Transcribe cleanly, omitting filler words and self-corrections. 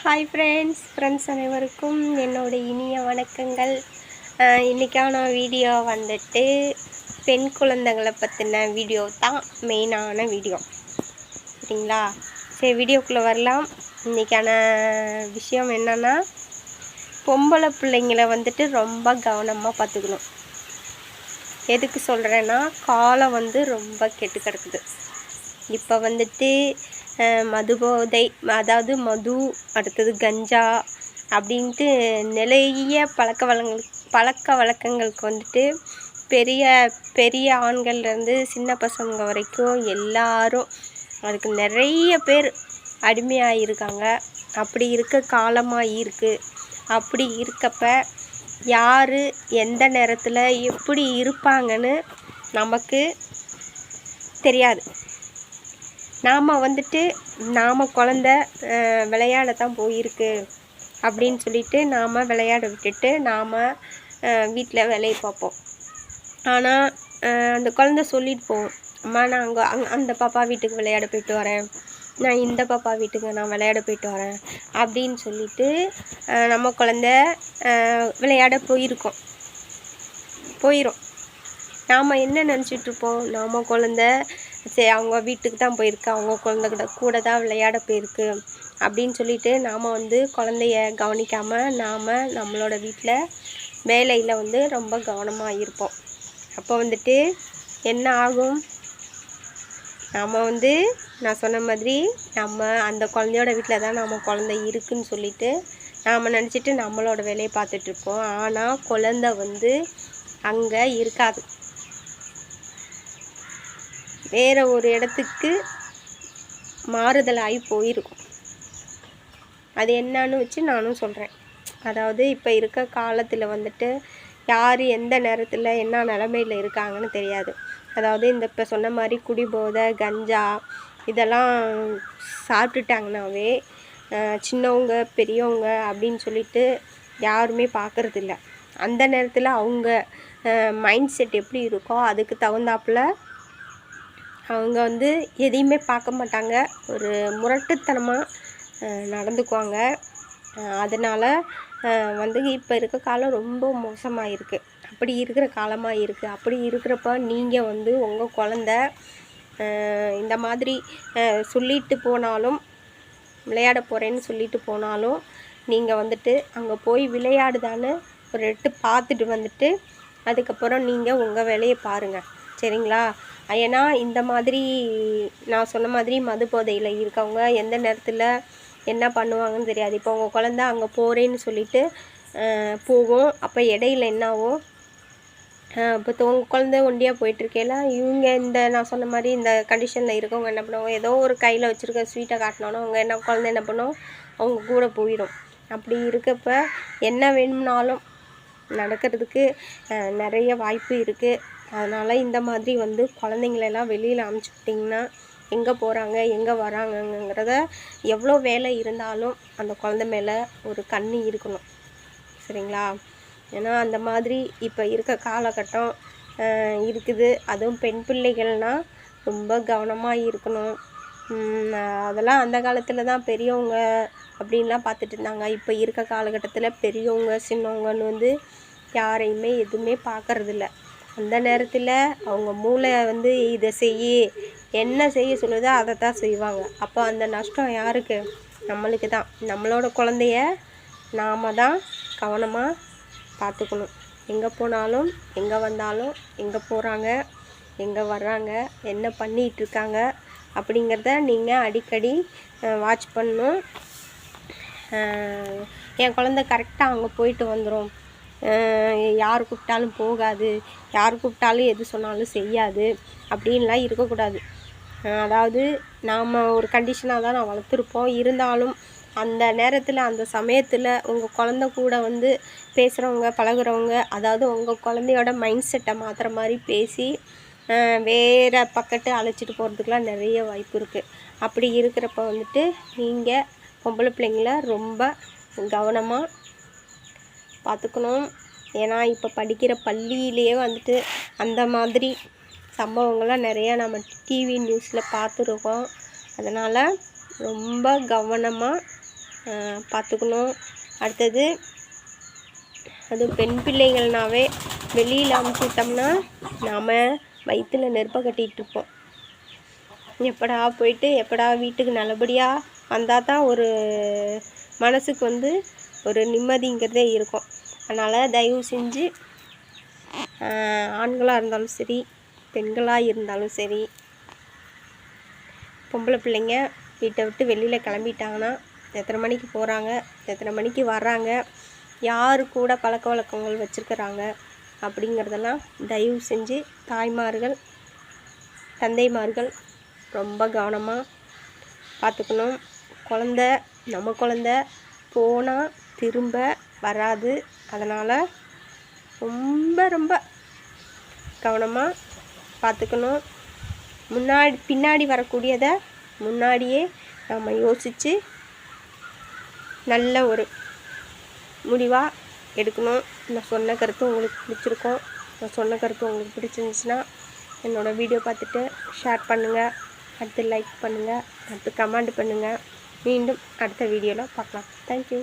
Hi friends அனைவருக்கும் என்னோட இனிய வணக்கங்கள். இன்றைக்கான வீடியோ வந்துட்டு பெண் குழந்தைகளை பற்றின வீடியோ தான் மெயினான வீடியோ. சரிங்களா? சரி, வீடியோக்குள்ளே வரலாம். இன்றைக்கான விஷயம் என்னென்னா, பொம்பளை பிள்ளைங்களை வந்துட்டு ரொம்ப கவனமாக பார்த்துக்கணும். எதுக்கு சொல்கிறேன்னா, காலம் ரொம்ப கெட்டு கிடக்குது. இப்போ வந்துட்டு மதுபோதை, அதாவது மது, அடுத்தது கஞ்சா அப்படின்ட்டு நிறைய பழக்க வழக்கங்களுக்கு வந்துட்டு பெரிய பெரிய ஆண்கள்லேருந்து சின்ன பசங்க வரைக்கும் எல்லாரும் அதுக்கு நிறைய பேர் அடிமையாக இருக்காங்க. அப்படி இருக்க காலமாக இருக்குது. அப்படி இருக்கப்ப யார் எந்த நேரத்தில் எப்படி இருப்பாங்கன்னு நமக்கு தெரியாது. நாம் குழந்த விளையாடத்தான் போயிருக்கு அப்படின்னு சொல்லிட்டு நாம் விளையாட விட்டுட்டு நாம் வீட்டில் வேலையை பார்ப்போம். ஆனால் அந்த குழந்த சொல்லிட்டு போவோம், அம்மா நான் அந்த பாப்பா வீட்டுக்கு விளையாட போயிட்டு வரேன், நான் இந்த பாப்பா வீட்டுக்கு நான் விளையாட போயிட்டு வரேன் அப்படின்னு சொல்லிட்டு நம்ம குழந்த விளையாட போயிடும். நாம் என்ன நினச்சிட்ருப்போம், நாம் குழந்த சரி அவங்க வீட்டுக்கு தான் போயிருக்கு, அவங்க குழந்தை கூட தான் விளையாட போயிருக்கு அப்படின்னு சொல்லிட்டு நாம் குழந்தைய கவனிக்காமல் நாம் நம்மளோட வீட்டில் வேலையில் ரொம்ப கவனமாக இருப்போம். அப்போ என்ன ஆகும், நாம் நான் சொன்ன மாதிரி நம்ம அந்த குழந்தையோட வீட்டில் தான் நம்ம குழந்தை இருக்குதுன்னு சொல்லிட்டு நாம் நினச்சிட்டு நம்மளோட வேலையை பார்த்துட்ருப்போம். ஆனால் குழந்தை அங்கே இருக்காது, வேறு ஒரு இடத்துக்கு மாறுதலாகி போயிருக்கும். அது என்னன்னு வச்சு நானும் சொல்கிறேன். அதாவது இப்போ இருக்க காலத்தில் யார் எந்த நேரத்தில் என்ன நிலமையில் இருக்காங்கன்னு தெரியாது. அதாவது இப்போ சொன்ன மாதிரி குடிபோதை, கஞ்சா இதெல்லாம் சாப்பிட்டுட்டாங்கனாவே சின்னவங்க பெரியவங்க அப்படின்னு சொல்லிட்டு யாருமே பார்க்குறதில்ல. அந்த நேரத்தில் அவங்க மைண்ட் செட் எப்படி இருக்கோ அதுக்கு தகுந்தாப்புல அவங்க எதையுமே பார்க்க மாட்டாங்க, ஒரு முரட்டுத்தனமாக நடந்துக்குவாங்க. அதனால் இப்போ இருக்க காலம் ரொம்ப மோசமாக இருக்குது. அப்படி இருக்கிற காலமாக இருக்குது. அப்படி இருக்கிறப்ப நீங்கள் உங்கள் குழந்த இந்த மாதிரி சொல்லிட்டு போனாலும், விளையாட போகிறேன்னு சொல்லிட்டு போனாலும் நீங்கள் அங்கே போய் விளையாடுதான்னு ஒரு எட்டு பார்த்துட்டு அதுக்கப்புறம் நீங்கள் உங்கள் வேலையை பாருங்கள். சரிங்களா? ஏன்னா இந்த மாதிரி நான் சொன்ன மாதிரி மது போதையில் இருக்கவங்க எந்த நேரத்தில் என்ன பண்ணுவாங்கன்னு தெரியாது. இப்போ உங்கள் குழந்த அங்கே போகிறேன்னு சொல்லிட்டு போகும். அப்போ இடையில என்னாகும், இப்போ உங்கள் குழந்த ஒண்டியாக போயிட்டுருக்கேல, இவங்க நான் சொன்ன மாதிரி இந்த கண்டிஷனில் இருக்கவங்க என்ன பண்ணுவாங்க, ஏதோ ஒரு கையில் வச்சுருக்க ஸ்வீட்டை காட்டினோன்னா அவங்க குழந்தை என்ன பண்ணும், அவங்க கூட போயிடும். அப்படி இருக்கப்ப என்ன வேணும்னாலும் நடக்கிறதுக்கு நிறைய வாய்ப்பு இருக்குது. அதனால் இந்த மாதிரி குழந்தைங்களெல்லாம் வெளியில் அனுப்பிச்சுட்டிங்கன்னா எங்கே போகிறாங்க எங்கே வராங்கங்கிறத எவ்வளோ வேலை இருந்தாலும் அந்த குழந்தை மேலே ஒரு கண் இருக்கணும். சரிங்களா? ஏன்னா அந்த மாதிரி இப்போ இருக்க காலகட்டம் இருக்குது. அதுவும் பெண் பிள்ளைகள்னால் ரொம்ப கவனமாக இருக்கணும். அதெல்லாம் அந்த காலத்தில் தான் பெரியவங்க அப்படின்லாம் பார்த்துட்டு இருந்தாங்க. இப்போ இருக்க காலகட்டத்தில் பெரியவங்க சின்னவங்கன்னு யாரையுமே எதுவுமே பார்க்கறதில்ல. அந்த நேரத்தில் அவங்க மூளை இதை என்ன செய்ய சொல்லுதோ அதை தான் செய்வாங்க. அப்போ அந்த நஷ்டம் யாருக்கு? நம்மளுக்கு தான். நம்மளோட குழந்தைய நாம் தான் கவனமாக பார்த்துக்கணும். எங்கே போனாலும் எங்கே வந்தாலும் எங்கே போகிறாங்க எங்கே வர்றாங்க என்ன பண்ணிகிட்ருக்காங்க அப்படிங்கிறத நீங்கள் அடிக்கடி வாட்ச் பண்ணணும். என் குழந்தை கரெக்டாக அங்கே போயிட்டு வந்துடும், யார் கூப்பிட்டாலும் போகாது, யார் கூப்பிட்டாலும் எது சொன்னாலும் செய்யாது அப்படின்லாம் இருக்கக்கூடாது. அதாவது நாம் ஒரு கண்டிஷனாக தான் நான் வளர்த்துருப்போம். இருந்தாலும் அந்த நேரத்தில் அந்த சமயத்தில் உங்கள் குழந்த கூட பேசுகிறவங்க பழகுறவங்க, அதாவது உங்கள் குழந்தையோட மைண்ட் செட்டை மாற்றுற மாதிரி பேசி வேறு பக்கத்து அழைச்சிட்டு போகிறதுக்கெலாம் நிறைய வாய்ப்பு இருக்குது. அப்படி இருக்கிறப்ப நீங்கள் பொம்பளை பிள்ளைங்கள ரொம்ப கவனமாக பார்த்துக்கணும். ஏன்னா இப்போ படிக்கிற பள்ளியிலேயே அந்த மாதிரி சம்பவங்கள்லாம் நிறையா நம்ம டிவி நியூஸில் பார்த்துருக்கோம். அதனால் ரொம்ப கவனமாக பார்த்துக்கணும். அடுத்தது அது பெண் பிள்ளைகள்னாவே வெளியில் அனுப்பிவிட்டோம்னா நாம் வயிற்றுல நெருப்பை கட்டிகிட்ருப்போம். எப்படா போயிட்டு எப்படா வீட்டுக்கு நல்லபடியாக வந்தால் தான் ஒரு மனசுக்கு ஒரு நிம்மதிங்கிறதே இருக்கும். அதனால் தயவு செஞ்சு ஆண்களாக இருந்தாலும் சரி, பெண்களாக இருந்தாலும் சரி, பொம்பளை பிள்ளைங்க வீட்டை விட்டு வெளியில் கிளம்பிட்டாங்கன்னா எத்தனை மணிக்கு போகிறாங்க, எத்தனை மணிக்கு வர்றாங்க, யார் கூட பழக்க வழக்கங்கள் வச்சுருக்கிறாங்க அப்படிங்கிறதெல்லாம் தயவு செஞ்சு தாய்மார்கள், தந்தைமார்கள் ரொம்ப கவனமாக பார்த்துக்கணும். நம்ம குழந்த போனால் திரும்ப வராது. அதனால் ரொம்ப ரொம்ப கவனமாக பார்த்துக்கணும். பின்னாடி வரக்கூடியதை முன்னாடியே நம்ம யோசித்து நல்ல ஒரு முடிவாக எடுக்கணும். நான் சொன்ன கருத்து உங்களுக்கு பிடிச்சிருக்கோம். நான் சொன்ன கருத்து உங்களுக்கு பிடிச்சிருந்துச்சுன்னா என்னோடய வீடியோ பார்த்துட்டு ஷேர் பண்ணுங்கள், அடுத்து லைக் பண்ணுங்கள், அடுத்து கமெண்ட் பண்ணுங்கள். மீண்டும் அடுத்த வீடியோவில் பார்க்கலாம். தேங்க்யூ.